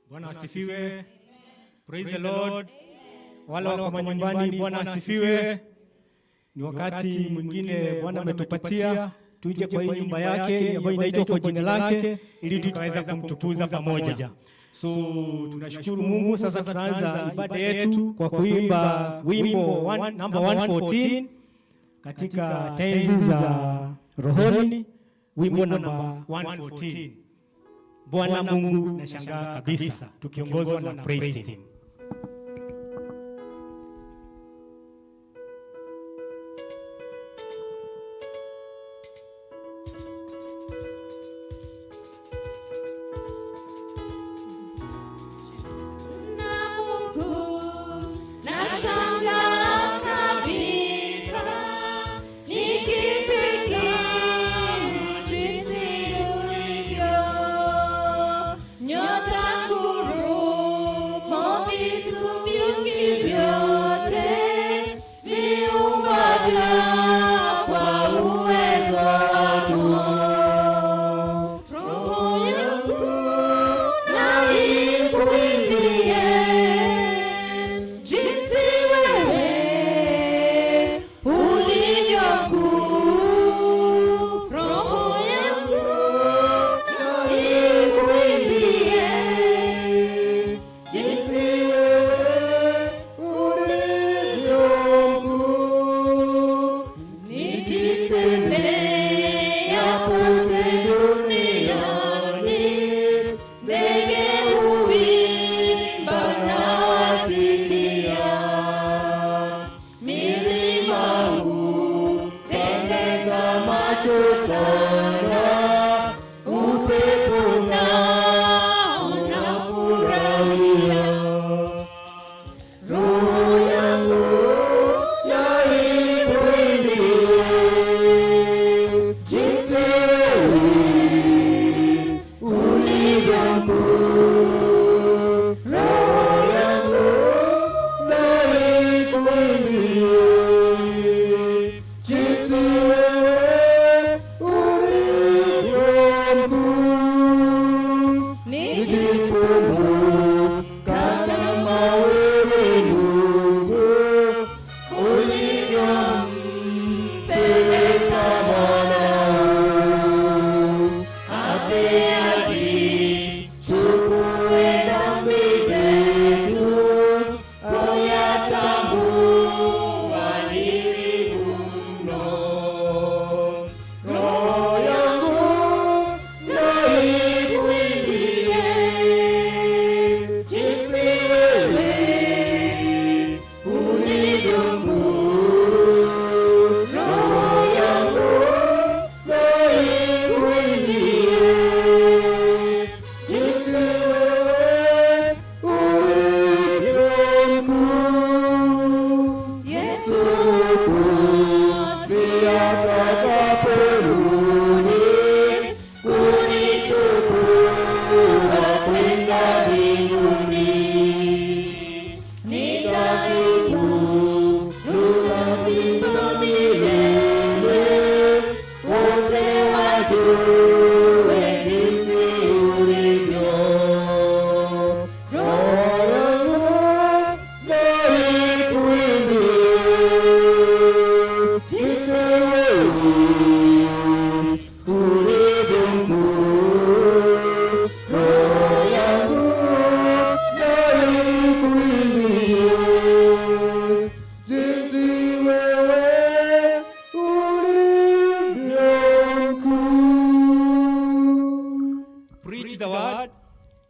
Bwana asifiwe. Praise the Lord. Wale wako manyumbani, Bwana asifiwe. Ni wakati mwingine Bwana ametupatia tuje kwa hii nyumba yake ambayo inaitwa kwa jina lake ili tukaweza kumtukuza pamoja. So tunashukuru Mungu. Sasa tunaanza ibada yetu kwa kuimba wimbo number 114 katika tenzi za rohoni, wimbo number 114. Bwana Mungu nashangaa kabisa, tukiongozwa na praise team.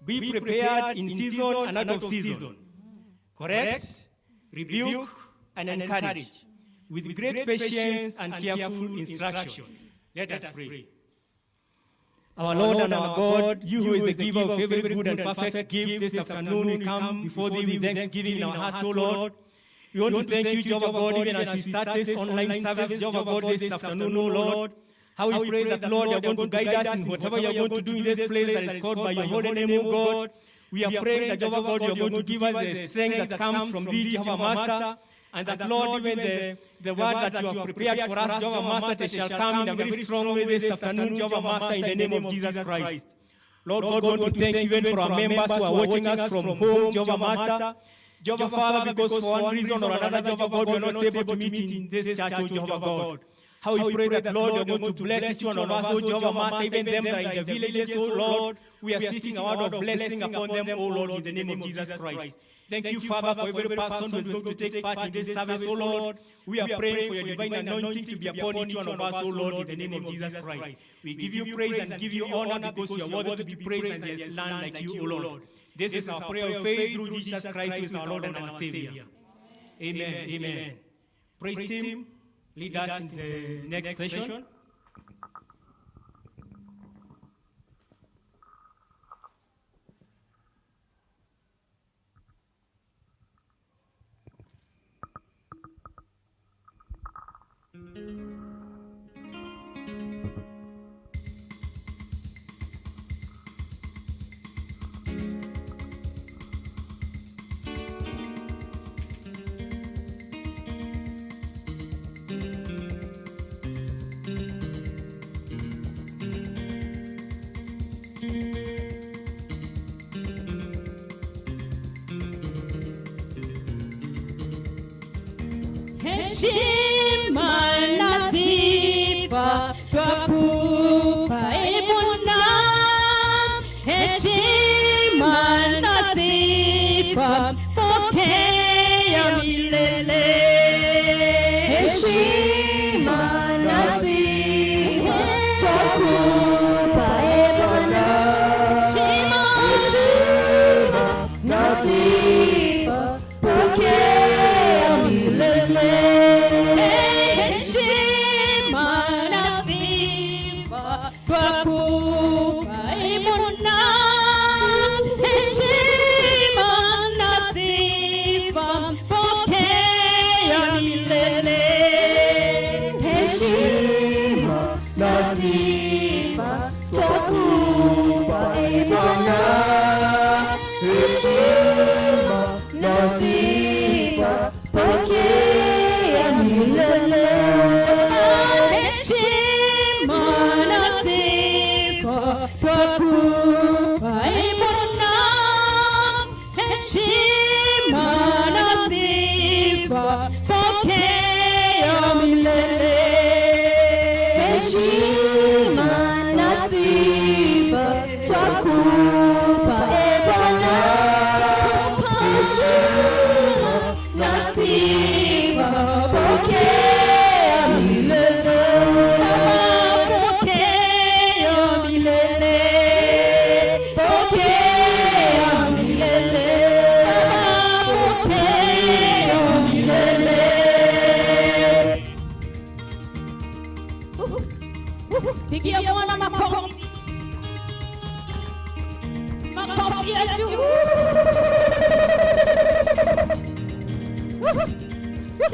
Be prepared in season and out of season. Correct, rebuke, and encourage with great patience and careful instruction. Let us pray. Our Lord and our God, you who is the giver of every good and perfect gift, this afternoon we come before thee with thanksgiving in our hearts, O Lord. We want to thank you, Jehovah God, even as we start this online service, Jehovah God, this afternoon, O Lord. How we pray that, Lord, you are going to guide us in whatever you are going to do in this place that is called by your holy name, O God. We are praying that, Jehovah God, you are going to give us the strength that comes from thee, Jehovah Master, and that, Lord, even the word that you have prepared for us, Jehovah Master, shall come in a very strong way this afternoon, Jehovah Master, in the name of Jesus Christ. Lord God, we want to thank you even for our members who are watching us from home, Jehovah Master. Jehovah Father, because for one reason or another, Jehovah God, we are not able to meet in this church, oh Jehovah God. How we pray that, Lord, you are going to bless each one of us, oh Jehovah Master, even them that are in the villages, oh Lord. We are speaking a word of blessing upon them, oh Lord, in the name of Jesus Christ. Thank you, Father, for every person who is going to take part in this service, oh Lord. We are praying for your divine anointing to be upon each one of us, oh Lord, in the name of Jesus Christ. We give you praise and give you honor because you are worthy to be praised and there is none like you, oh Lord. This is our prayer of faith through Jesus Christ, who is our Lord and our Savior. Amen. Amen. Praise team, lead us in the next session. Heshima na sifa twakupa Ee Bwana, heshima na sifa pokea milele. Heshima na sifa twakupa Ee Bwana, heshima na sifa pokea milele. Pigia Bwana makofi. Makofi ya juu.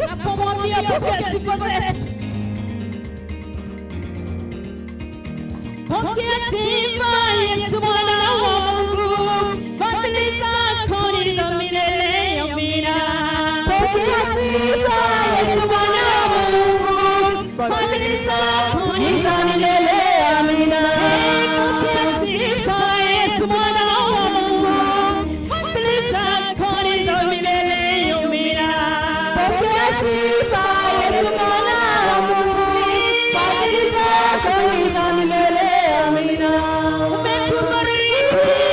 Napomwambia pokea sifa zetu. Pokea sifa Yesu Mwana wa Mungu. Fadhili zako ni za milele, amina. Pokea sifa Yesu Mwana wa Mungu. Fadhili zako ni za milele, amina. Pokea sifa Yesu Mwana wa Mungu. Fadhili zako ni za milele, amina. Pokea sifa Yesu Mwana wa Mungu. Fadhili zako ni za milele, amina. Umetubariki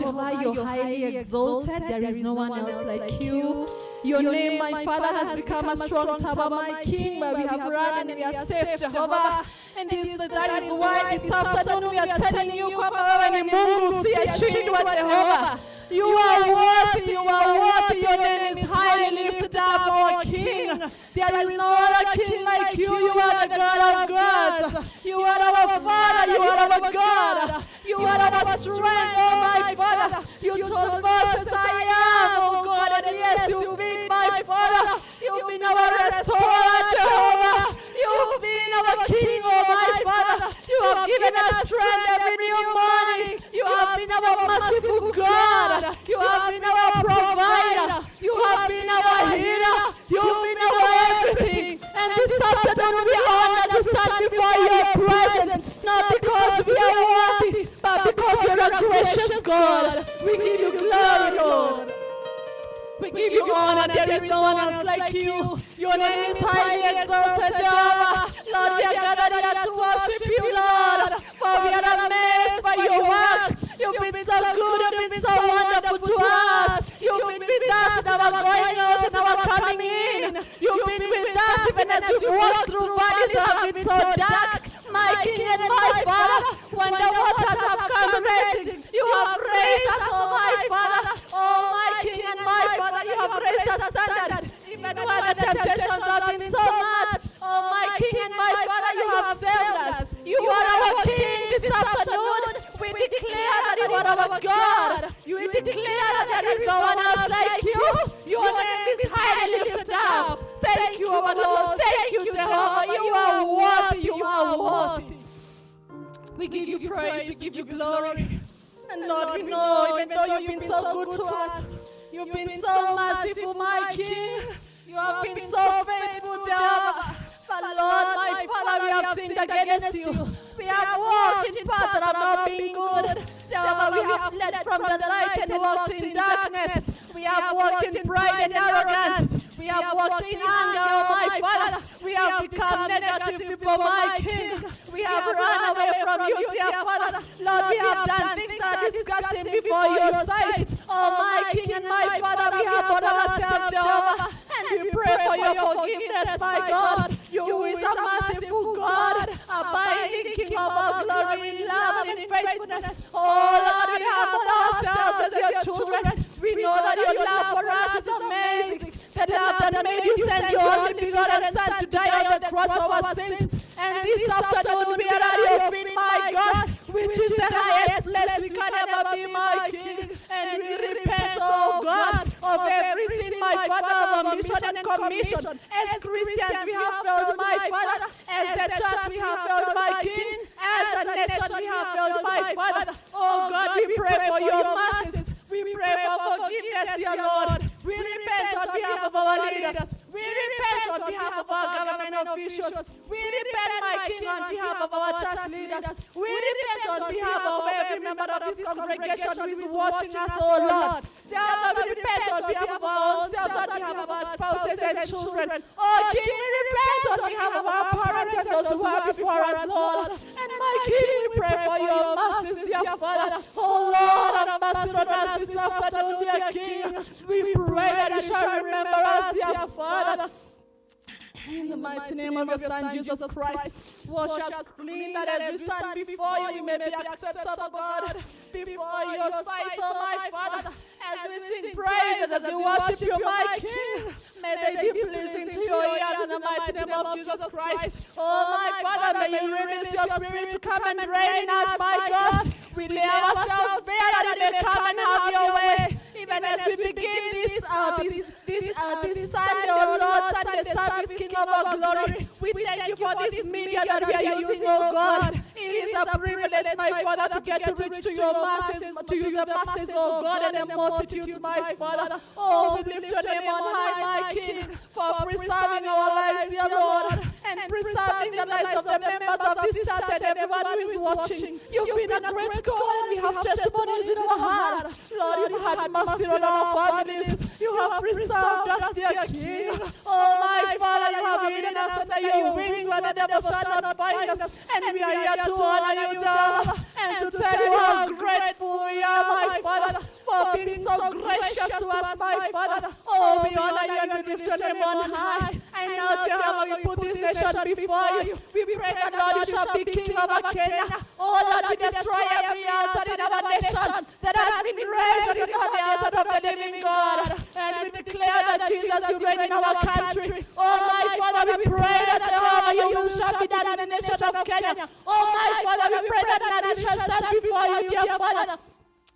Jehovah, you're highly exalted. There is no one else like you. Your name, my Father, has become a strong tower, my King, where we have run and we are safe, Jehovah. And that is why this afternoon we are telling you, kwamba wewe ni Mungu usiyeshindwa, Jehovah. You are worthy, you are worthy. Your name is highly lifted up, our King. There is no other King like you. You are the God of gods. You are our Father, you are our God. You are our strength, oh my Father. You told Moses, I am, oh God, and yes, you've been my Father. You've been our restorer, Jehovah. You've been our King, oh my Father. You have given us strength every new morning. You have been our merciful God. You have been our provider. You have been our healer. You've been our everything. And this afternoon we are honored to stand before your presence, not because we are worthy, but because you're a gracious God. We give you glory, Lord. We give you honor. There is no one else like you. Your name is highly exalted, Jehovah. Lord, we are gathered here to worship you, Lord. For we are amazed by your works. You've been so good. You've been so wonderful to us. You've been with us in our going out and our coming in. You've been with us even as we walk through valleys that have been so dark. My King and my Father, when the waters have come raging, you have raised us, oh my Father. Oh my King and my Father, you have raised us standard. Even when the temptations have been so much, oh my King and my Father, you have saved us. You are our King this afternoon. We declare that you are our God. You declare that there is no one else like you. Your name is highly lifted up. Thank you, our Lord. Thank you, Jehovah. You are worthy. You are worthy. We give you praise. We give you glory. And Lord, we know, even though you've been so good to us, you've been so merciful, my King. You have been so faithful, Jehovah. But Lord, my Father, we have sinned against you. We have walked in paths that have not been good. Jehovah, we have fled from the light and walked in darkness. We have walked in pride and arrogance. We have walked in anger, oh my Father. We have become negative people, my King. We have run away from you, dear Father. Lord, we have done things that are disgusting before your sight. Oh my King and my Father, we have put ourselves, Jehovah. And we pray for your forgiveness, my God. You who is a merciful God, abiding King of all glory in love and in faithfulness. Oh Lord, we have put ourselves as your children. We know that your love for us is amazing. That love that made you send your only begotten Son to die on the cross for our sins. And this afternoon we are at your feet, my God, which is the highest place we can ever be, my King. And we repent, oh God, of every sin, my Father, of omission and commission. As Christians we have failed, my Father. As the church we have failed, my King. As a nation we have failed, my Father. Oh God, we pray for your mercies. We pray for forgiveness, dear Lord. We repent on behalf of our leaders. We repent on behalf of our government officials. We repent, my King, on behalf of our church leaders. We repent on behalf of every member of this congregation who is watching us, oh Lord. Jehovah, we repent on behalf of our own selves, on behalf of our spouses and children. Oh King, we repent on behalf of our parents and those who are before us, Lord. And my King, we pray for your mercies, dear Father. Oh Lord, have mercy on us this afternoon, dear King. We pray that you shall remember us, dear Father. In the mighty name of your Son, Jesus Christ, wash us clean, that as we stand before you, we may be acceptable, God, before your sight, oh my Father. As we sing praises, as we worship you, my King, may they be pleasing to your ears in the mighty name of Jesus Christ. Oh my Father, may you release your Spirit to come and reign in us, my God. We lay ourselves bare that you may come and have your way. Even as we begin this Sunday, oh Lord, Sunday service, King of all glory, we thank you for this media that we are using, oh God. It is a privilege, my Father, to get to reach to your masses, to you the masses, oh God, and the multitudes, my Father. Oh, we lift your name on high, my King, for preserving our lives, dear Lord, and preserving the lives of the members of this church and everyone who is watching. You've been a great God, and we have testimonies in our heart. Lord, you had mercy on our families. You have preserved us, dear King. Oh, my Father, you have hidden us under your wings where the devil shall not find us. And we are here to honor you, Jehovah, and to tell you how grateful we are, my Father. gracious to us, my Father. Oh, we honor you and we lift your name on high. And now, Jehovah, we put this nation before you. We pray that, Lord, you shall be king over Kenya. Oh, Lord, we destroy every altar in our nation that has been raised that is not the altar of the living God. And we declare that, Jesus, you reign in our country. Oh, my Father, we pray that, Jehovah, your will shall be done in the nation of Kenya. Oh, my Father, we pray that we shall stand before you, dear Father.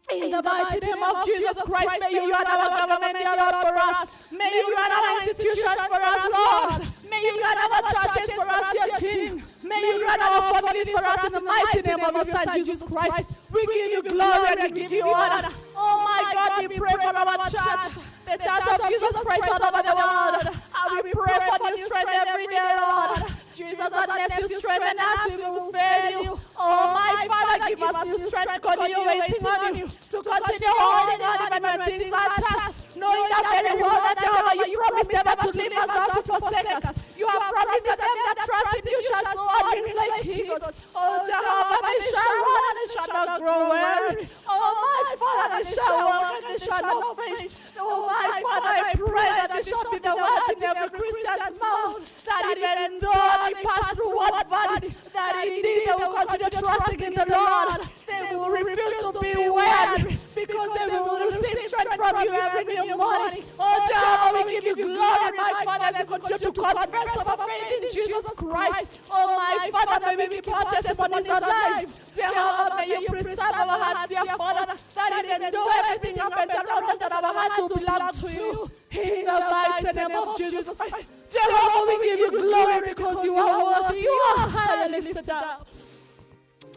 In the mighty name of Jesus Christ, may you run our government, dear Lord, for us. May you run our institutions for us, Lord. May you run our churches for us, dear King. May you run our families for us in the mighty name of your Son, Jesus Christ. We give you glory and we give you honor. Oh my God, we pray for our church, the church of Jesus Christ all over the world. And we pray for new strength every day, Lord. Jesus, unless you strengthen us, we will fail you. Oh my Father, give us new strength to continue waiting on you, to continue holding on even when things are tough, knowing that very well that Jehovah, you promised never to leave us nor to forsake us. You have promised that them that trust in you shall soar on wings like eagles. Oh Jehovah, they shall run and they shall not grow weary. Oh my Father, they shall walk and they shall not faint. Oh my Father, I pray that they shall be the words in every Christian's mouth, that even though they pass through what valley, that indeed they will continue trusting in the Lord. They will refuse to be weary, because they will receive strength from you every new morning. Oh Jehovah, we give you glory, my Father, as we continue to confess our faith in Jesus Christ. Oh my Father, may we keep our testimonies alive. Jehovah, may you preserve our hearts, dear Father, that even though everything happens around us, that our hearts will belong to you. In the mighty name of Jesus Christ. Jehovah, we give you glory because you are worthy. You are high and lifted up.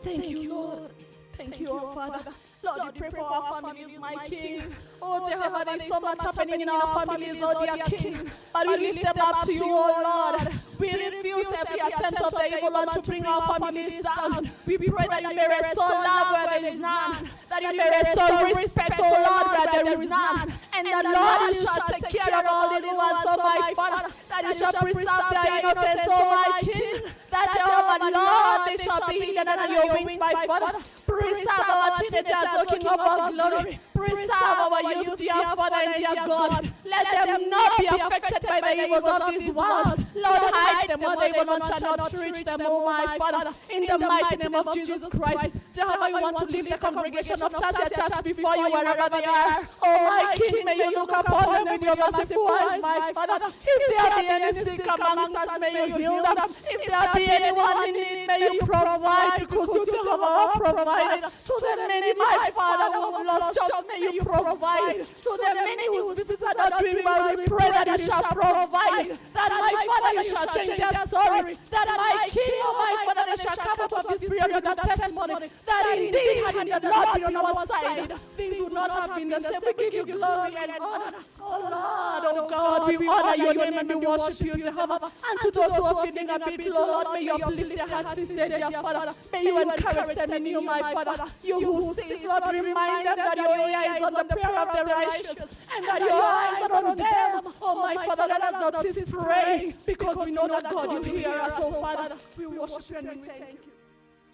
Thank you, Lord. Thank you, our Father. Lord, we pray for our families, my King. Oh, Jehovah, there is so much happening in our families, oh dear King. But we lift them up to you, oh Lord. We refuse every attempt of the evil one to bring our families down. We pray that you may restore love where there is none. That you may restore respect, oh Lord, where there is none. And that, Lord, you shall take care of all little ones, oh my Father. That you shall preserve their innocence, oh my King. That, Jehovah, Lord, they shall be hidden under your wings, my Father. Preserve our teenagers, O King of all glory. Preserve our youth, dear Father and dear God. Let them not be affected by the evils of this world. Lord, hide them where the evil one shall not reach them, O my Father. In the mighty name of Jesus Christ. Jehovah, we want to leave the congregation of Tasia Church before you wherever they are. Oh my King, may you look upon them with your merciful eyes, my Father. If there be any sick amongst us, may you heal them. If there be anyone in need, may you provide, because you, Jehovah, provide. To the many, my Father, who have lost jobs, may you provide. To the many whose businesses are not doing well, we pray that you shall provide. That, my Father, you shall change their story. That, my King, oh my Father, they shall come out of this period with a testimony. That indeed, had the Lord been on our side, things would not have been the same. We give you glory and honor. Oh Lord, oh God, we honor your name and we worship you, Jehovah. And to those who are feeling a bit low, Lord, may you uplift their hearts this day, dear Father. May you encourage them in you, my Father. You who sees, Lord, remind them that your ear is on the prayer of the righteous and that your eyes are on them. Oh, my Father, let us not cease praying, because we know that, God, you hear us. Oh, Father, we worship you and we thank you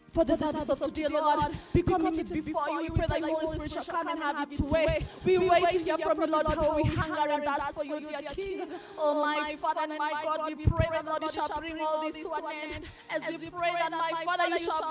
for the service of today, Lord. We commit it before you. We pray that the Holy Spirit shall come and have its way. We wait to hear from you, Lord, how we hunger and thirst for you, dear King. Oh, my Father and my God, we pray that, Lord, you shall bring all this to an end. As we pray that, my Father, you shall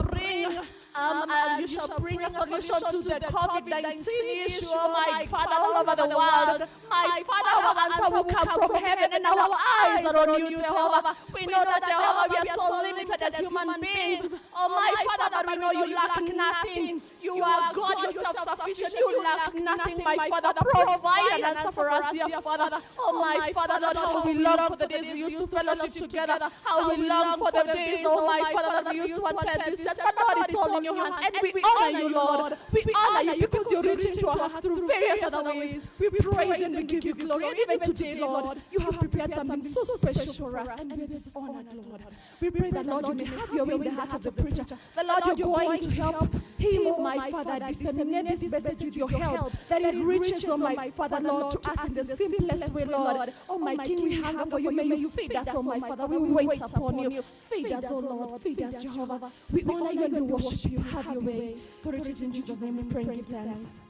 bring a solution to the COVID-19 issue, oh, my Father, all over the world. My Father, our answer will come from heaven, and our eyes are on you, Jehovah. We know that, Jehovah, we are so limited as human beings. Oh, my Father, that we know you lack nothing. You are God, you're self-sufficient. You lack nothing, my Father. Provide an answer for us, dear Father. Oh, my Father, Lord, how we long for the days we used to fellowship together. How we long for the days, oh, my Father, that we used to attend this church. But, Lord, it's all in your hands. And we honor you, Lord. We honor you because you're reaching to our hearts through various other ways. We praise and we give you glory. And even today, Lord, you have prepared something so special for us. And we're just honored, Lord. We pray that, Lord, you may have your way in the heart of the preacher. The Lord, you're going to help him, oh my Father, disseminate this message with your help, that it reaches, oh my Father, Lord, to us in the simplest way, Lord. Oh my King, we hunger for you. May you feed us, oh my Father. We wait upon you. Feed us, oh Lord. Feed us, Jehovah. We honor you and we worship you. Have your way. For it is in Jesus' name we pray and give thanks.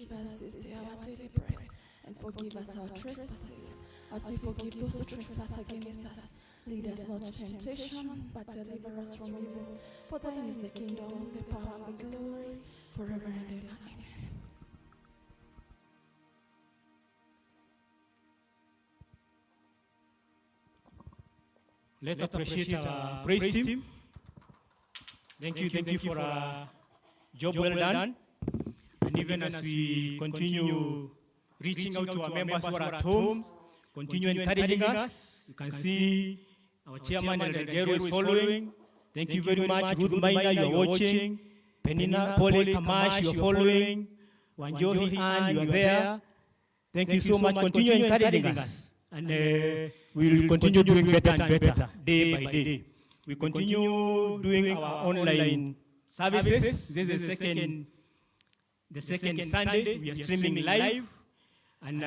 Give us this day our daily bread, and forgive us our trespasses, as we forgive those who trespass against us. Lead us not to temptation, but deliver us from evil. For thine is the kingdom, the power, and the glory, forever and ever. Amen. Let's appreciate our praise team. Thank you for a job well done. And even as we continue reaching out to our members who are at home, continue encouraging us. You can see our chairman, Elder Jero, is following. Thank you very much. Ruth Maina, you are watching. Penina, Pole, Kamash, you are following. Wanjohi Ann, you are there. Thank you so much. Continue encouraging us. And we will continue doing better and better, day by day. We continue doing our online services. This is the second Sunday. We are streaming live. And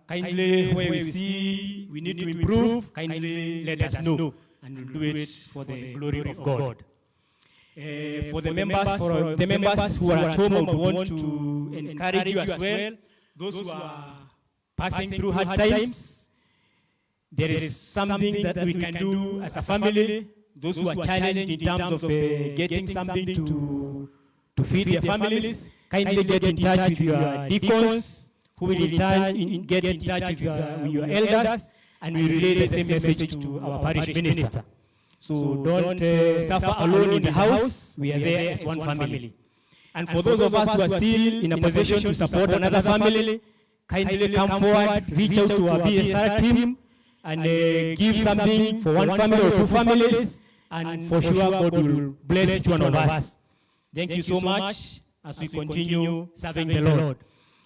kindly, where we see we need to improve, kindly let us know. And we'll do it for the glory of God. For the members who are at home and want to encourage you as well, those who are passing through hard times, there is something that we can do as a family. Those who are challenged in terms of getting something to feed their families, kindly get in touch with your deacons, who will in turn get in touch with your elders, and we relay the same message to our parish minister. So don't suffer alone in the house. We are there as one family. And for those of us who are still in a position to support another family, kindly come forward, reach out to our BSR team, and give something for one family or two families, and for sure God will bless each one of us. Thank you so much as we continue serving the Lord.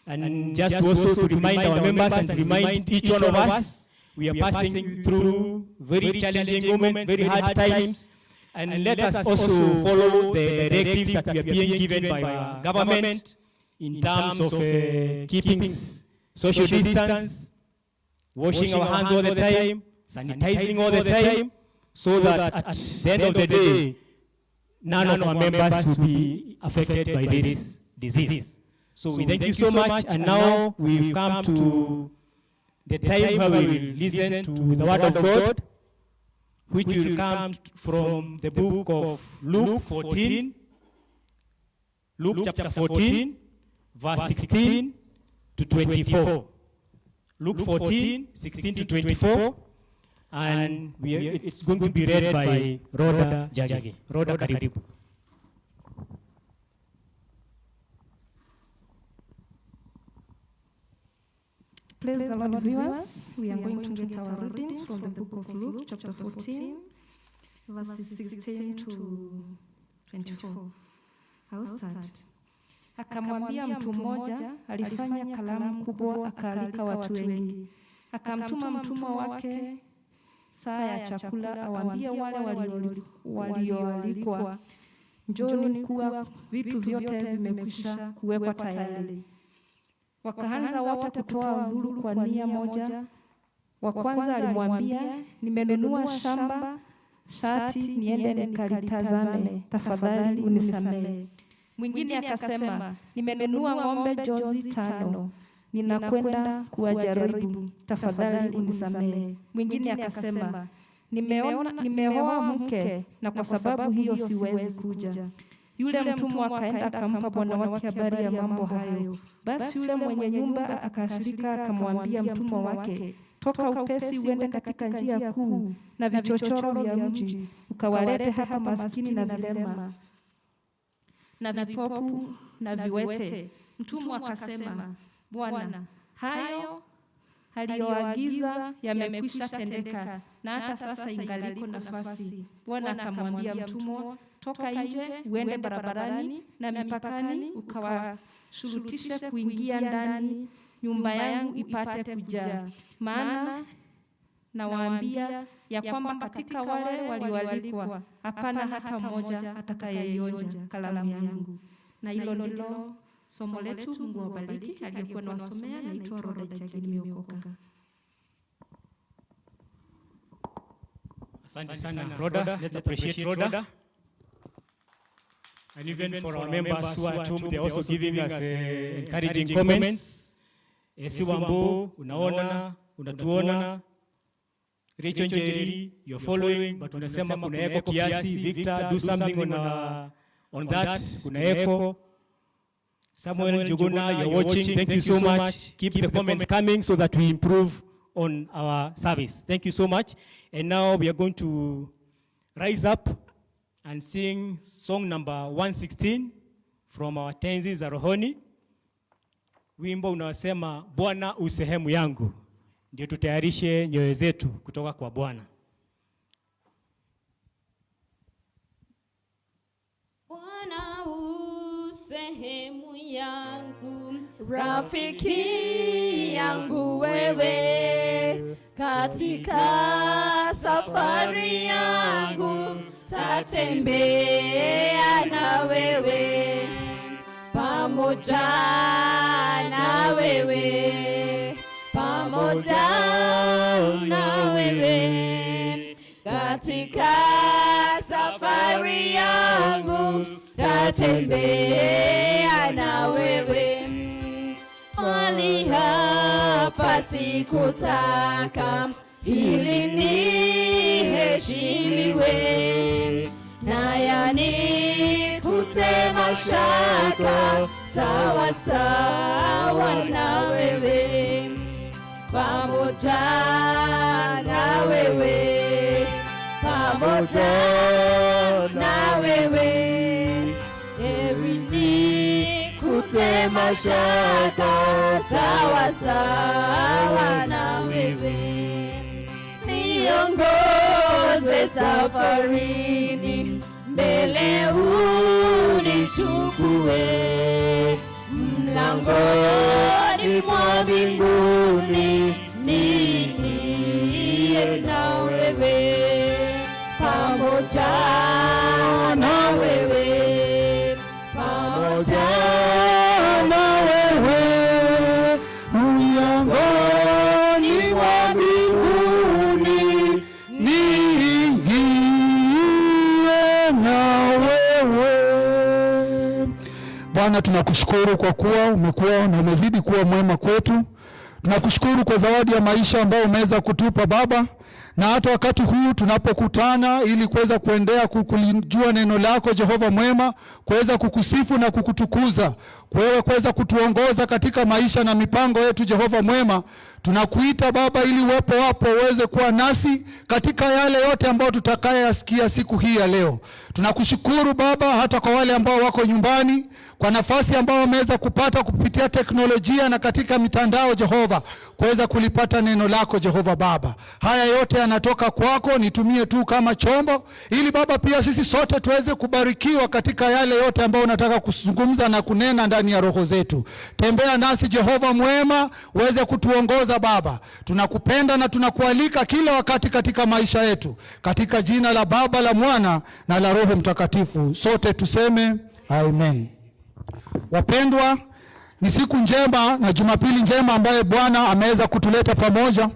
And just also to remind our members and to remind each one of us, we are passing through very challenging moments, very hard times, and let us also follow the directives that we are being given by our government in terms of keeping social distance, washing our hands all the time, sanitizing all the time, so that at the end of the day, none of our members will be affected by this disease. So we thank you so much, and now we've come to the time where we will listen to the word of God, which will come from the book of Luke 14, Luke chapter 14, verse 16 to 24. Luke 14, 16 to 24, and it's going to be read by Rhoda Jage. Rhoda, karibu. Praise the Lord, viewers. We are going to get our readings from the book of Luke, chapter 14, verses 16 to 24. I'll start. Akamwambia mtu mmoja, alifanya karamu kubwa, akaalika watu wengi. Akamtuma mtumwa wake saa ya chakula, awaambie wale walioalikwa, njooni kuwa vitu vyote vimekwisha kuwekwa tayari. Wakaanza wote kutoa udhuru kwa nia moja. Wa kwanza alimwambia, nimenunua shamba, shati niende nikalitazame, tafadhali unisamehe. Mwingine akasema, nimenunua ng'ombe jozi 5, ninakwenda kuwajaribu, tafadhali unisamehe. Mwingine akasema, nimeoa mke, na kwa sababu hiyo siwezi kuja. Yule mtumwa akaenda akampa bwana wake habari ya mambo hayo. Basi yule mwenye nyumba akashirika, akamwambia mtumwa wake, toka upesi uende katika njia kuu na vichochoro vya mji, ukawalete hapa maskini na vilema na vipofu na viwete. Mtumwa akasema, Bwana, hayo aliyoagiza yamekwisha tendeka, na hata sasa ingaliko nafasi. Bwana akamwambia mtumwa, toka nje uende barabarani na mipakani, ukawashurutishe kuingia ndani, nyumba yangu ipate kujaa. Maana nawaambia ya kwamba katika wale walioalikwa hapana hata mmoja atakayeionja karamu yangu. Na hilo ndilo somo letu. Mungu awabariki. Aliyekuwa anawasomea naitwa Rhoda Jage, nimeokoka. Asante sana Rhoda. Let's appreciate Rhoda. And even for our members who are at home, they're also giving us encouraging comments. Siwambo, unaona, unatuona. Rachel Njeri, you're following, but unasema kuna eko kiasi. Victor, do something on that. Kuna eko. Samuel Njuguna, you're watching. Thank you so much. Keep the comments coming so that we improve on our service. Thank you so much. And now we are going to rise up and sing song number 116 from our Tenzi za Rohoni. Wimbo unasema Bwana usehemu yangu. Ndio tutayarishe nyoyo zetu kutoka kwa Bwana. Bwana usehemu yangu, Rafiki yangu wewe, katika safari yangu tatembea na wewe, pamoja na wewe, pamoja na wewe, katika safari yangu tatembea na wewe. Mali hapa sikutaka ili niheshimiwe, na yanikute mashaka sawa sawa na wewe, pamoja na wewe, pamoja na wewe. Nikute mashaka sawa sawa na wewe, niongoze safarini, mbele unichukue, mlangoni mwa mbinguni niingie na wewe, pamoja na wewe, pamoja na wewe, mlangoni mwa mbinguni niingie na wewe. Bwana, tunakushukuru kwa kuwa umekuwa na umezidi kuwa mwema kwetu. Tunakushukuru kwa zawadi ya maisha ambayo umeweza kutupa Baba, na hata wakati huu tunapokutana ili kuweza kuendea kulijua neno lako Jehova mwema, kuweza kukusifu na kukutukuza, wewe kuweza kutuongoza katika maisha na mipango yetu Jehova mwema, tunakuita Baba ili uwepo wapo uweze kuwa nasi katika yale yote ambayo tutakayasikia siku hii ya leo. Tunakushukuru Baba hata kwa wale ambao wako nyumbani, kwa nafasi ambao wameweza kupata kupitia teknolojia na katika mitandao Jehova, kuweza kulipata neno lako Jehova Baba. Haya yote yanatoka kwako, nitumie tu kama chombo ili Baba pia sisi sote tuweze kubarikiwa katika yale yote ambayo unataka kuzungumza na kunena ndani ya roho zetu. Tembea nasi Jehova mwema, uweze kutuongoza Baba. Tunakupenda na tunakualika kila wakati katika maisha yetu, katika jina la Baba, la Mwana na la Roho Mtakatifu. Sote tuseme amen. Wapendwa, ni siku njema na Jumapili njema ambayo Bwana ameweza kutuleta pamoja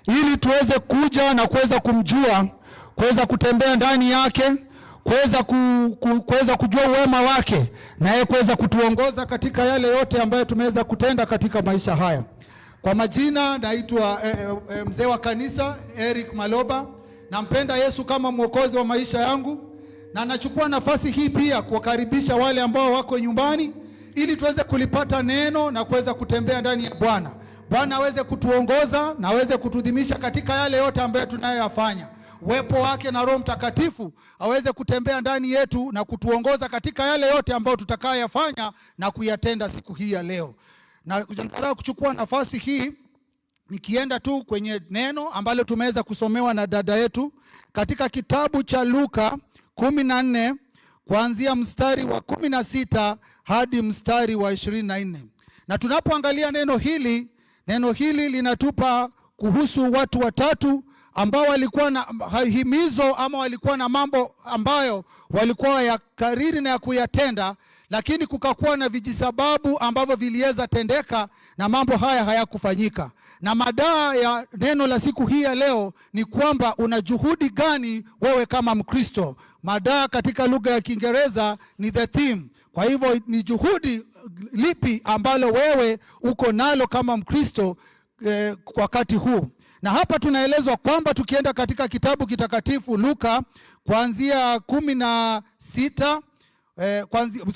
ili tuweze kuja na kuweza kumjua, kuweza kutembea ndani yake, kuweza kujua wema wake, na yeye kuweza kutuongoza katika yale yote ambayo tumeweza kutenda katika maisha haya. Kwa majina naitwa mzee wa kanisa Eric Maloba. Nampenda Yesu kama mwokozi wa maisha yangu, na nachukua nafasi hii pia kuwakaribisha wale ambao wako nyumbani ili tuweze kulipata neno na kuweza kutembea ndani ya Bwana. Bwana aweze kutuongoza na aweze kutudhimisha katika yale yote ambayo tunayoyafanya. Uwepo wake na Roho Mtakatifu aweze kutembea ndani yetu na kutuongoza katika yale yote ambayo tutakayoyafanya na kuyatenda siku hii ya leo. Na nataka kuchukua nafasi hii nikienda tu kwenye neno ambalo tumeweza kusomewa na dada yetu katika kitabu cha Luka 14 kuanzia mstari wa 16 hadi mstari wa 24. Na tunapoangalia neno hili linatupa kuhusu watu watatu ambao walikuwa na himizo ama walikuwa na mambo ambayo walikuwa ya kariri na ya kuyatenda, lakini kukakuwa na vijisababu ambavyo viliweza tendeka na mambo haya hayakufanyika. Na madaa ya neno la siku hii ya leo ni kwamba una juhudi gani wewe kama Mkristo. Madaa katika lugha ya Kiingereza ni the theme. Kwa hivyo ni juhudi lipi ambalo wewe uko nalo kama Mkristo wakati huu. Na hapa tunaelezwa kwamba tukienda katika kitabu kitakatifu Luka kuanzia 16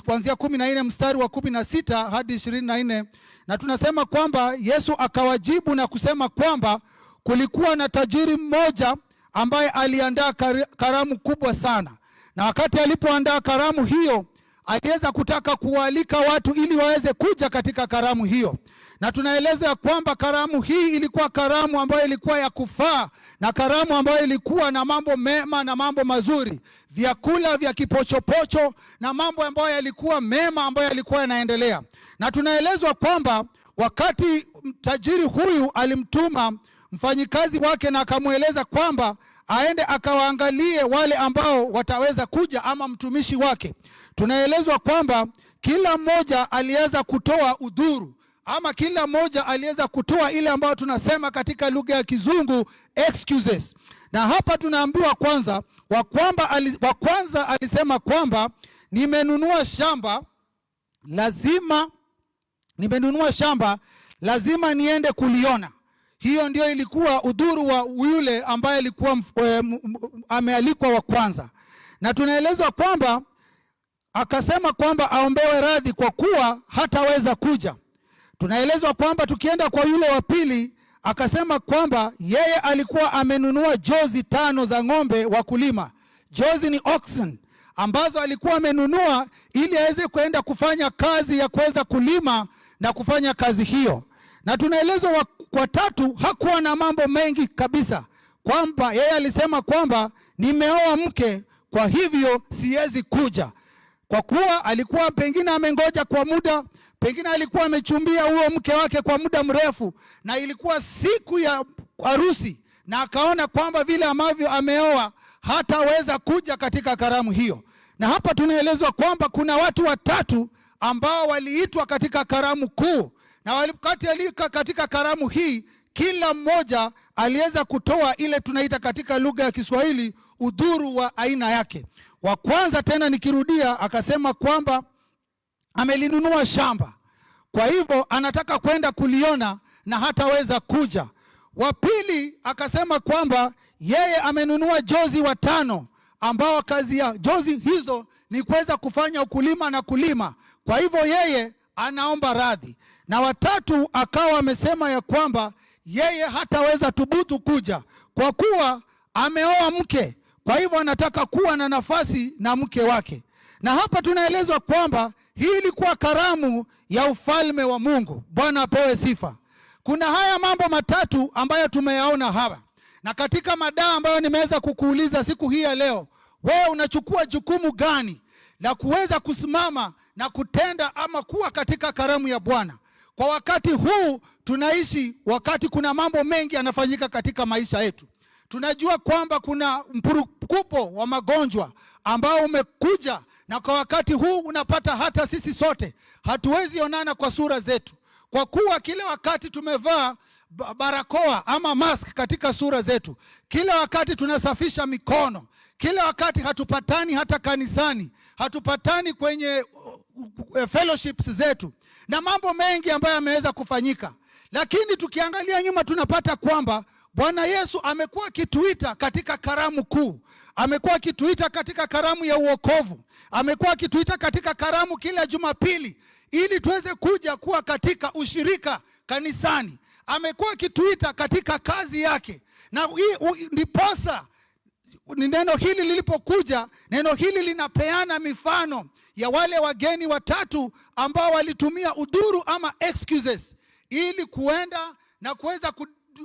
kuanzia 14 mstari wa 16 hadi 24, na tunasema kwamba Yesu akawajibu na kusema kwamba kulikuwa na tajiri mmoja ambaye aliandaa karamu kubwa sana, na wakati alipoandaa karamu hiyo aliweza kutaka kualika watu ili waweze kuja katika karamu hiyo. Na tunaeleza kwamba karamu hii ilikuwa karamu ambayo ilikuwa ya kufaa, na karamu ambayo ilikuwa na mambo mema na mambo mazuri, vyakula vya kipochopocho na mambo ambayo yalikuwa mema ambayo yalikuwa yanaendelea. Na tunaelezwa kwamba wakati tajiri huyu alimtuma mfanyikazi wake na akamweleza kwamba aende akawaangalie wale ambao wataweza kuja ama mtumishi wake, tunaelezwa kwamba kila mmoja aliweza kutoa udhuru ama kila mmoja aliweza kutoa ile ambayo tunasema katika lugha ya Kizungu excuses. Na hapa tunaambiwa wa kwanza alisema kwamba nimenunua shamba lazima niende kuliona. Hiyo ndio ilikuwa udhuru wa yule ambaye alikuwa amealikwa wa kwanza. Na tunaelezwa kwamba akasema kwamba aombewe radhi kwa kuwa hataweza kuja. Tunaelezwa kwamba tukienda kwa yule wa pili akasema kwamba yeye alikuwa amenunua jozi 5 za ng'ombe wa kulima. Jozi ni oxen ambazo alikuwa amenunua ili aweze kwenda kufanya kazi ya kuweza kulima na kufanya kazi hiyo. Na tunaelezwa kwa tatu hakuwa na mambo mengi kabisa, kwamba yeye alisema kwamba nimeoa mke, kwa hivyo siwezi kuja, kwa kuwa alikuwa pengine amengoja kwa muda, pengine alikuwa amechumbia huo mke wake kwa muda mrefu, na ilikuwa siku ya harusi, na akaona kwamba vile ambavyo ameoa hataweza kuja katika karamu hiyo. Na hapa tunaelezwa kwamba kuna watu watatu ambao waliitwa katika karamu kuu, na wakati alika katika karamu hii kila mmoja aliweza kutoa ile tunaita katika lugha ya Kiswahili udhuru wa aina yake. Wa kwanza, tena nikirudia, akasema kwamba amelinunua shamba, kwa hivyo anataka kwenda kuliona na hataweza kuja. Wa pili akasema kwamba yeye amenunua jozi 5 ambao kazi ya jozi hizo ni kuweza kufanya ukulima na kulima, kwa hivyo yeye anaomba radhi. Na watatu akawa amesema ya kwamba yeye hataweza thubutu kuja kwa kuwa ameoa mke, kwa hivyo anataka kuwa na nafasi na mke wake. Na hapa tunaelezwa kwamba hii ilikuwa karamu ya ufalme wa Mungu. Bwana apewe sifa. Kuna haya mambo matatu ambayo tumeyaona hapa, na katika madaa ambayo nimeweza kukuuliza siku hii ya leo, wewe unachukua jukumu gani la kuweza kusimama na kutenda ama kuwa katika karamu ya Bwana? Kwa wakati huu tunaishi, wakati kuna mambo mengi yanafanyika katika maisha yetu. Tunajua kwamba kuna mpurukupo wa magonjwa ambao umekuja, na kwa wakati huu unapata hata sisi sote hatuwezi onana kwa sura zetu, kwa kuwa kila wakati tumevaa barakoa ama mask katika sura zetu. Kila wakati tunasafisha mikono. Kila wakati hatupatani hata kanisani, hatupatani kwenye fellowships zetu, na mambo mengi ambayo yameweza kufanyika. Lakini tukiangalia nyuma tunapata kwamba Bwana Yesu amekuwa akituita katika karamu kuu, amekuwa akituita katika karamu ya uokovu, amekuwa akituita katika karamu kila Jumapili ili tuweze kuja kuwa katika ushirika kanisani. Amekuwa akituita katika kazi yake, na ndiposa neno hili lilipokuja, neno hili linapeana mifano ya wale wageni watatu ambao walitumia udhuru ama excuses ili kuenda na kuweza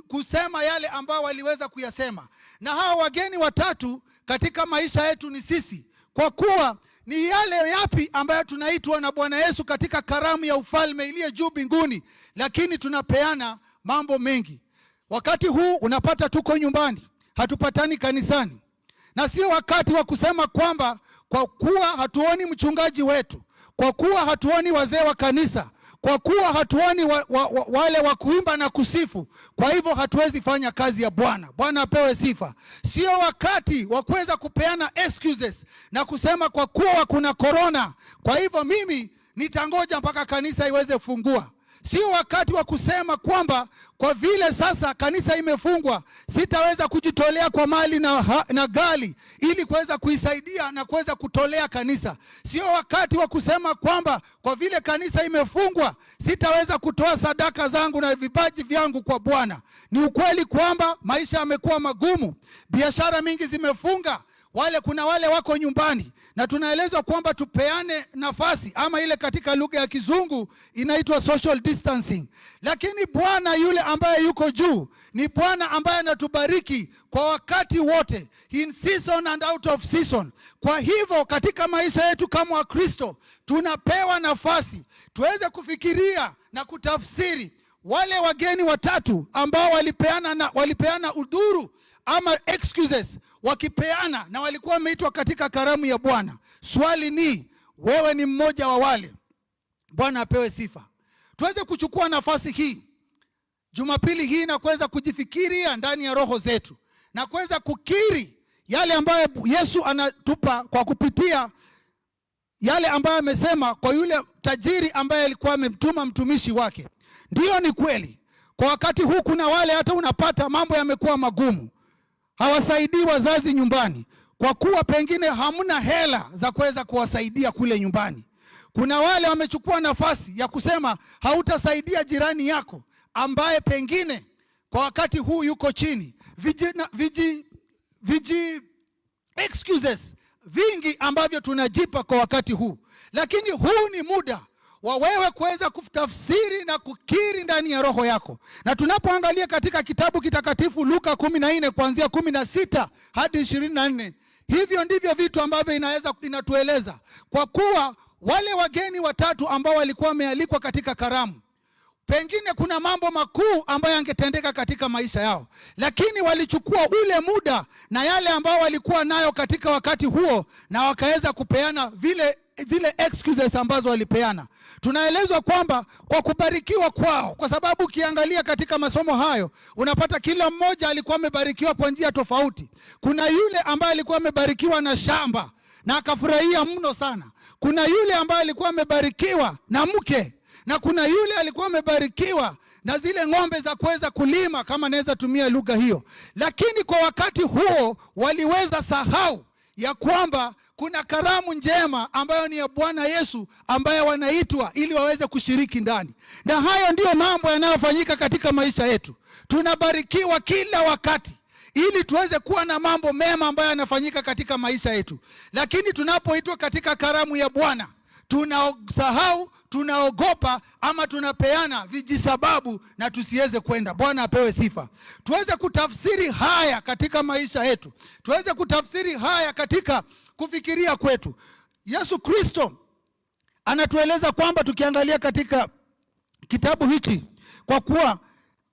kusema yale ambao waliweza kuyasema. Na hao wageni watatu katika maisha yetu ni sisi, kwa kuwa ni yale yapi ambayo tunaitwa na Bwana Yesu katika karamu ya ufalme iliyo juu mbinguni, lakini tunapeana mambo mengi. Wakati huu unapata tuko nyumbani, hatupatani kanisani. Na sio wakati wa kusema kwamba kwa kuwa hatuoni mchungaji wetu, kwa kuwa hatuoni wazee wa kanisa, kwa kuwa hatuoni wale wa kuimba na kusifu, kwa hivyo hatuwezi fanya kazi ya Bwana. Bwana apewe sifa. Sio wakati wa kuweza kupeana excuses na kusema kwa kuwa kuna corona, kwa hivyo mimi nitangoja mpaka kanisa iweze kufungua. Sio wakati wa kusema kwamba kwa vile sasa kanisa imefungwa, sitaweza kujitolea kwa mali na gali ili kuweza kuisaidia na kuweza kutolea kanisa. Sio wakati wa kusema kwamba kwa vile kanisa imefungwa, sitaweza kutoa sadaka zangu na vipaji vyangu kwa Bwana. Ni ukweli kwamba maisha yamekuwa magumu, biashara mingi zimefunga, kuna wale wako nyumbani, na tunaelezwa kwamba tupeane nafasi, ama ile katika lugha ya Kizungu inaitwa social distancing. Lakini Bwana yule ambaye yuko juu ni Bwana ambaye anatubariki kwa wakati wote, in season and out of season. Kwa hivyo katika maisha yetu kama Wakristo tunapewa nafasi tuweze kufikiria na kutafsiri wale wageni watatu ambao walipeana udhuru ama excuses, wakipeana na walikuwa wameitwa katika karamu ya Bwana. Swali ni, wewe ni mmoja wa wale? Bwana apewe sifa. Tuweze kuchukua nafasi hii Jumapili hii na kuweza kujifikiria ndani ya roho zetu na kuweza kukiri yale ambayo Yesu anatupa kwa kupitia yale ambayo amesema kwa yule tajiri ambaye alikuwa amemtuma mtumishi wake. Ndiyo, ni kweli kwa wakati huu kuna wale hata unapata mambo yamekuwa magumu, hawasaidii wazazi nyumbani kwa kuwa pengine hamna hela za kuweza kuwasaidia kule nyumbani. Kuna wale wamechukua nafasi ya kusema hautasaidia jirani yako ambaye pengine kwa wakati huu yuko chini. Excuses vingi ambavyo tunajipa kwa wakati huu. Lakini huu ni muda wa wewe kuweza kutafsiri na kukiri ndani ya roho yako. Na tunapoangalia katika kitabu kitakatifu Luka 14 kuanzia 16 hadi 24, hivyo ndivyo vitu ambavyo inatueleza. Kwa kuwa wale wageni watatu ambao walikuwa wamealikwa katika karamu, pengine kuna mambo makuu ambayo yangetendeka katika maisha yao, lakini walichukua ule muda na yale ambao walikuwa nayo katika wakati huo na wakaweza kupeana zile excuses ambazo walipeana. Tunaelezwa kwamba kwa kubarikiwa kwao, kwa sababu ukiangalia katika masomo hayo unapata kila mmoja alikuwa amebarikiwa kwa njia tofauti. Kuna yule ambaye alikuwa amebarikiwa na shamba na akafurahia mno sana. Kuna yule ambaye alikuwa amebarikiwa na mke, na kuna yule alikuwa amebarikiwa na zile ng'ombe za kuweza kulima, kama naweza tumia lugha hiyo. Lakini kwa wakati huo waliweza sahau ya kwamba kuna karamu njema ambayo ni ya Bwana Yesu ambaye wanaitwa ili waweze kushiriki ndani. Na hayo ndiyo mambo yanayofanyika katika maisha yetu. Tunabarikiwa kila wakati ili tuweze kuwa na mambo mema ambayo yanafanyika katika maisha yetu. Lakini tunapoitwa katika karamu ya Bwana, tunasahau, tunaogopa ama tunapeana vijisababu na tusiweze kwenda. Bwana apewe sifa. Tuweze kutafsiri haya katika maisha yetu. Tuweze kutafsiri haya katika kufikiria kwetu. Yesu Kristo anatueleza kwamba tukiangalia katika kitabu hiki, kwa kuwa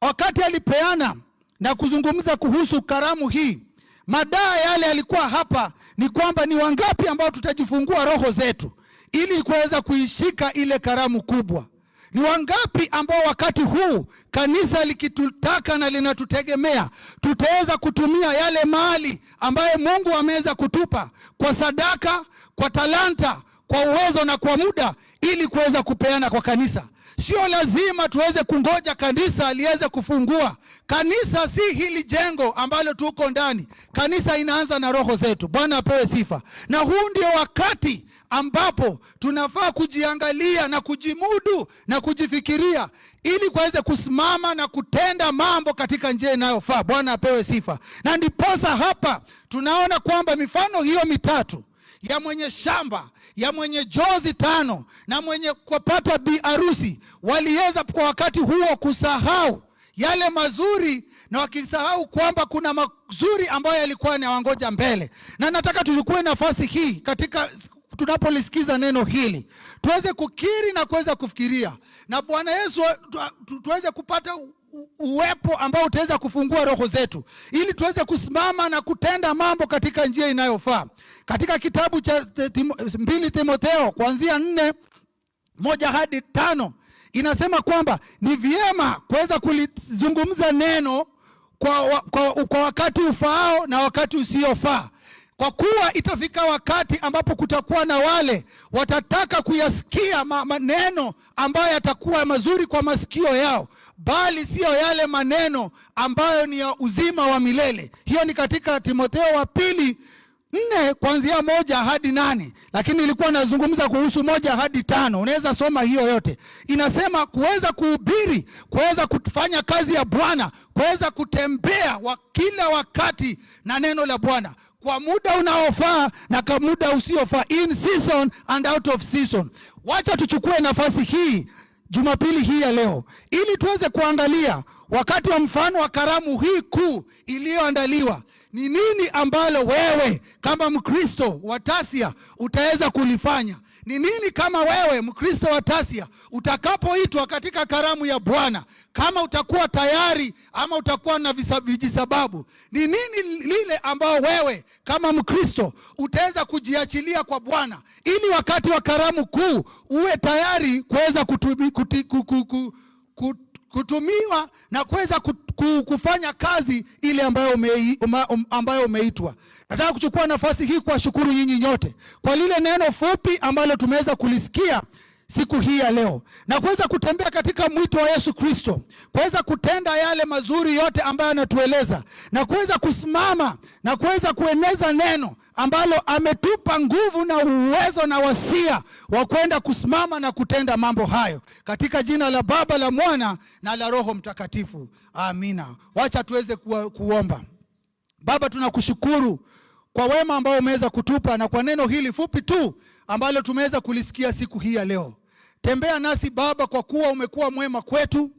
wakati alipeana na kuzungumza kuhusu karamu hii, madaa yale alikuwa hapa ni kwamba ni wangapi ambao tutajifungua roho zetu ili kuweza kuishika ile karamu kubwa. Ni wangapi ambao wakati huu kanisa likitutaka na linatutegemea tutaweza kutumia yale mali ambaye Mungu ameweza kutupa kwa sadaka, kwa talanta, kwa uwezo na kwa muda ili kuweza kupeana kwa kanisa. Sio lazima tuweze kungoja kanisa liweze kufungua. Kanisa si hili jengo ambalo tuko ndani. Kanisa inaanza na roho zetu. Bwana apewe sifa. Na huu ndio wakati ambapo tunafaa kujiangalia na kujimudu na kujifikiria ili kuweze kusimama na kutenda mambo katika njia inayofaa. Bwana apewe sifa. Na ndiposa hapa tunaona kwamba mifano hiyo mitatu ya mwenye shamba, ya mwenye jozi 5 na mwenye kupata bi harusi waliweza kwa wakati huo kusahau yale mazuri na wakisahau kwamba kuna mazuri ambayo yalikuwa yanawangoja mbele. Na nataka tuchukue nafasi hii katika tunapolisikiza neno hili tuweze kukiri na kuweza kufikiria na Bwana Yesu, tuweze kupata uwepo ambao utaweza kufungua roho zetu ili tuweze kusimama na kutenda mambo katika njia inayofaa. Katika kitabu cha 2 Timotheo kuanzia 4:1 hadi 5 inasema kwamba ni vyema kuweza kulizungumza neno kwa wakati ufaao na wakati usiofaa. Kwa kuwa itafika wakati ambapo kutakuwa na wale watataka kuyasikia maneno ambayo yatakuwa mazuri kwa masikio yao, bali sio yale maneno ambayo ni ya uzima wa milele. Hiyo ni katika Timotheo wa pili 4 kuanzia 1 hadi 8, lakini ilikuwa nazungumza kuhusu 1 hadi 5. Unaweza soma hiyo yote. Inasema kuweza kuhubiri, kuweza kufanya kazi ya Bwana, kuweza kutembea kila wakati na neno la Bwana kwa muda unaofaa na kwa muda usiofaa, in season and out of season. Wacha tuchukue nafasi hii Jumapili hii ya leo ili tuweze kuangalia wakati wa mfano wa karamu hii kuu iliyoandaliwa. Ni nini ambalo wewe kama Mkristo wa Tasia utaweza kulifanya? Ni nini kama wewe Mkristo wa Tasia utakapoitwa katika karamu ya Bwana, kama utakuwa tayari ama utakuwa na vijisababu? Ni nini lile ambao wewe kama Mkristo utaweza kujiachilia kwa Bwana ili wakati wa karamu kuu uwe tayari kuweza kutumiwa na kuweza kufanya kazi ile ambayo umeitwa. Nataka kuchukua nafasi hii kuwashukuru nyinyi nyote kwa lile neno fupi ambalo tumeweza kulisikia siku hii ya leo, na kuweza kutembea katika mwito wa Yesu Kristo, kuweza kutenda yale mazuri yote ambayo anatueleza, na kuweza kusimama na kuweza kueneza neno ambalo ametupa nguvu na uwezo na wasia wa kwenda kusimama na kutenda mambo hayo, katika jina la Baba, la Mwana na la Roho Mtakatifu. Amina. Wacha tuweze kuomba. Baba, tunakushukuru kwa wema ambao umeweza kutupa na kwa neno hili fupi tu ambalo tumeweza kulisikia siku hii ya leo. Tembea nasi Baba, kwa kuwa umekuwa mwema kwetu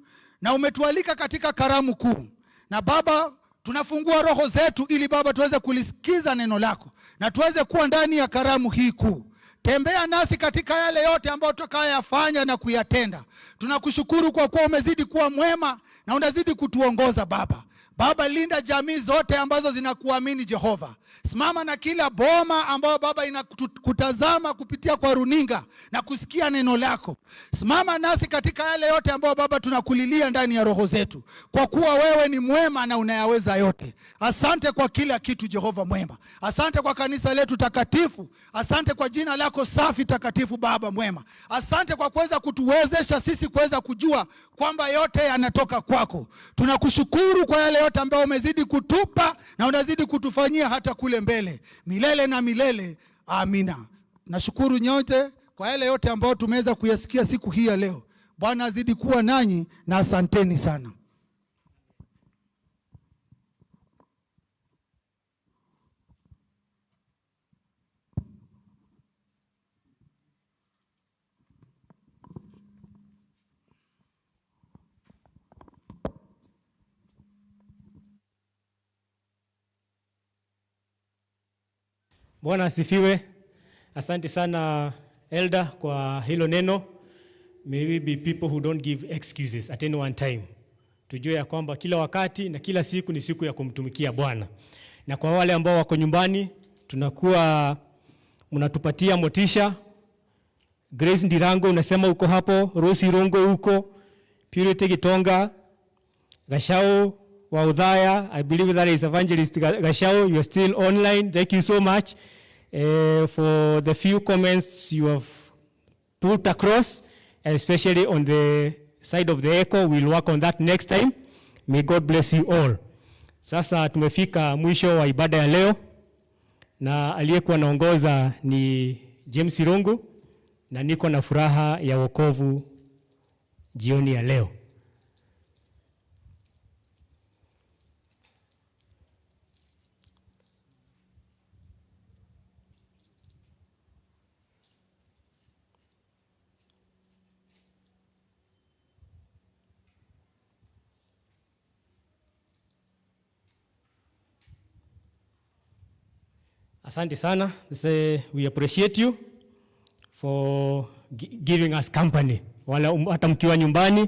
na umetualika katika karamu kuu. Na Baba, tunafungua roho zetu ili Baba tuweze kulisikiza neno lako na tuweze kuwa ndani ya karamu hii kuu. Tembea nasi katika yale yote ambayo tutakayofanya na kuyatenda. Tunakushukuru kwa kuwa umezidi kuwa mwema na unazidi kutuongoza Baba. Baba, linda jamii zote ambazo zinakuamini Jehova. Simama na kila boma ambayo Baba inakutazama kupitia kwa runinga na kusikia neno lako. Simama nasi katika yale yote ambayo Baba tunakulilia ndani ya roho zetu, kwa kuwa wewe ni mwema na unayaweza yote. Asante kwa kila kitu Jehova mwema. Asante kwa kanisa letu takatifu. Asante kwa jina lako safi takatifu Baba mwema. Asante kwa kuweza kutuwezesha sisi kuweza kujua kwamba yote yanatoka kwako. Tunakushukuru kwa yale yote ambayo umezidi kutupa na unazidi kutufanyia hata kule mbele, milele na milele. Amina. Nashukuru nyote kwa yale yote ambayo tumeweza kuyasikia siku hii ya leo. Bwana azidi kuwa nanyi na asanteni sana. Bwana asifiwe. Asante sana Elder kwa hilo neno. May we be people who don't give excuses at any one time. Tujue ya kwamba kila wakati na kila siku ni siku ya kumtumikia Bwana. Na kwa wale ambao wako nyumbani, tunakuwa mnatupatia motisha. Grace Ndirango unasema uko hapo, Rosi Rongo uko, Purity Gitonga, Gashao wa Udhaya, I believe that is Evangelist Gashao, you are still online. Thank you so much for the few comments you have put across, especially on the side of the echo. We'll work on that next time. May God bless you all. Sasa tumefika mwisho wa ibada ya leo, na aliyekuwa naongoza ni James Rongo, na niko na furaha ya wokovu jioni ya leo. Asante sana. We appreciate you for giving us company. Wala hata mkiwa nyumbani,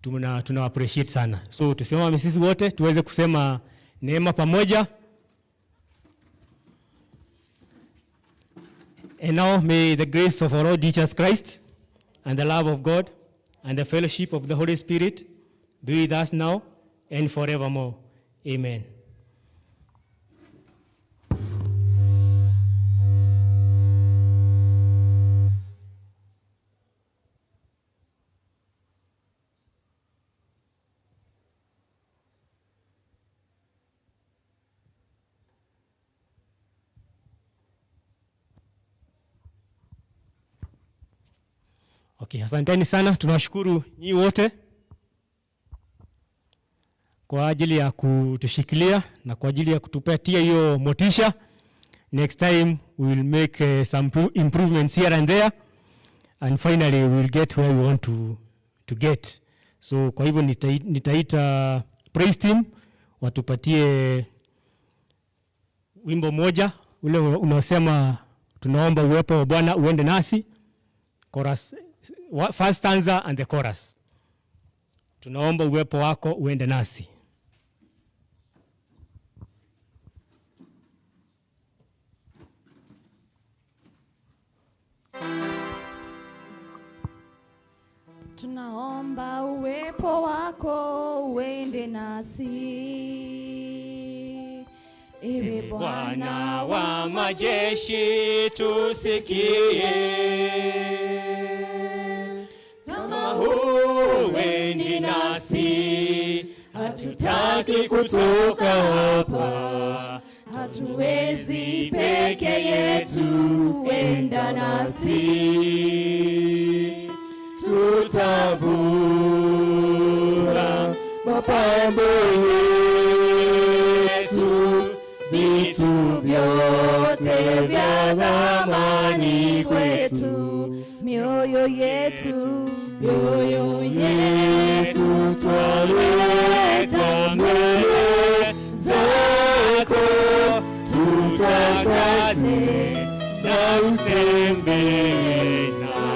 tuna appreciate sana. So tusimame sisi wote tuweze kusema neema pamoja. And now may the grace of our Lord Jesus Christ and the love of God and the fellowship of the Holy Spirit be with us now and forevermore. Amen. Okay, asanteni sana. Tunawashukuru nyinyi wote kwa ajili ya kutushikilia na kwa ajili ya kutupatia hiyo motisha. Next time we will make some improvements here and there, and finally we will get where we want to get. So kwa hivyo nitaita praise team watupatie wimbo moja ule unaosema tunaomba uwepo wa Bwana uende nasi. Chorus, first stanza and the chorus. Tunaomba uwepo wako uende nasi. Tunaomba uwepo wako uende nasi. Ewe Bwana wa majeshi tusikie. Kama huendi nasi, hatutaki kutoka hapa. Hatuwezi peke yetu, enda nasi. Tutavua mapambo yetu, vitu vyote vya thamani kwetu, mioyo yetu twaleta mbele zako, tutakase na utembee na